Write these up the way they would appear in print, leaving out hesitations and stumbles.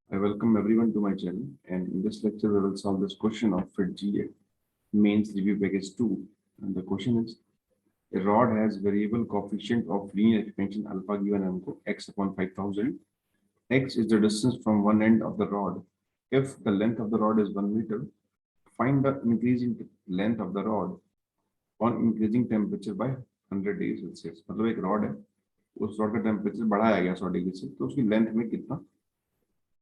I welcome everyone to my channel, and in this lecture we will solve this question of IIT-JEE Mains Review Package 2. And the question is, a rod has variable coefficient of linear expansion alpha given हमको x upon 5000. X is the distance from one end of the rod. If the length of the rod is 1 meter, find the increasing length of the rod on increasing temperature by 100 degree Celsius. मतलब एक rod है, उस rod का temperature बढ़ाया गया 100 degree से, तो उसकी लेंथ में कितना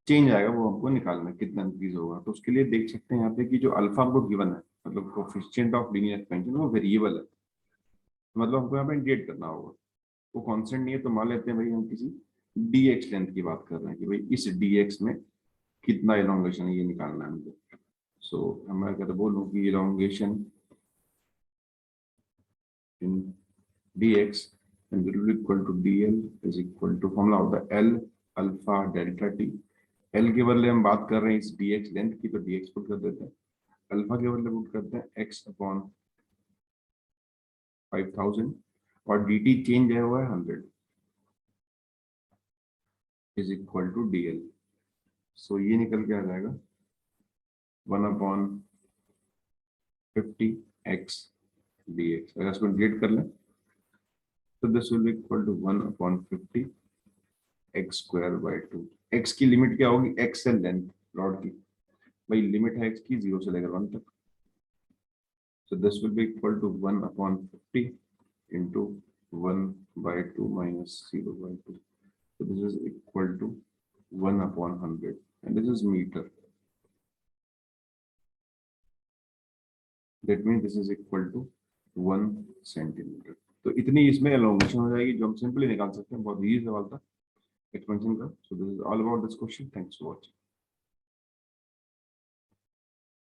चेंज आएगा वो हमको निकालना है, कितना इंक्रीज होगा. तो उसके लिए देख सकते हैं यहाँ पे कि जो अल्फा हमको गिवन है, मतलब कोएफिशिएंट ऑफ लीनियर एक्सपेंशन, वो वेरिएबल है. मतलब हमको यहाँ पे इंटीग्रेट करना होगा. वो कांस्टेंट नहीं है, तो मान लेते हैं भाई हम किसी dx लेंथ की बात कर रहे हैं कि भाई इस dx में कितना इलोंगेशन है, ये निकालना है हमको. सो मैं अगर बोलूँ कि elongation in dx and it will be equal to dl is equal to formula होता है l alpha delta t. l के बदले हम बात कर रहे हैं इस dx लेंथ की, तो dx पुट कर देते हैं. अल्फा के बदले पुट करते हैं x अपॉन 5000 और dt चेंज है हुआ है 100 इज इक्वल टू dl. सो ये निकल के आ जाएगा 1 अपॉन 50 x dx. अगर इसको इंटीग्रेट कर लें तो this will be equal to 1 upon 50 x square by 2. x की लिमिट क्या होगी, x है लेंथ रॉड की, भाई लिमिट है x की 0 से लेकर 1 तक. So this will be equal to 1 upon 50 into 1 by 2 minus 0 by 2. So this is equal to 1 upon 100 and this is meter. That means this is equal to 1 centimeter. तो इतनी इसमें एलोंगेशन हो जाएगी जो हम सिंपली निकाल सकते हैं. बहुत इजी सवाल था एक्सपेंशन का. So this is all about this question. Thanks for watching.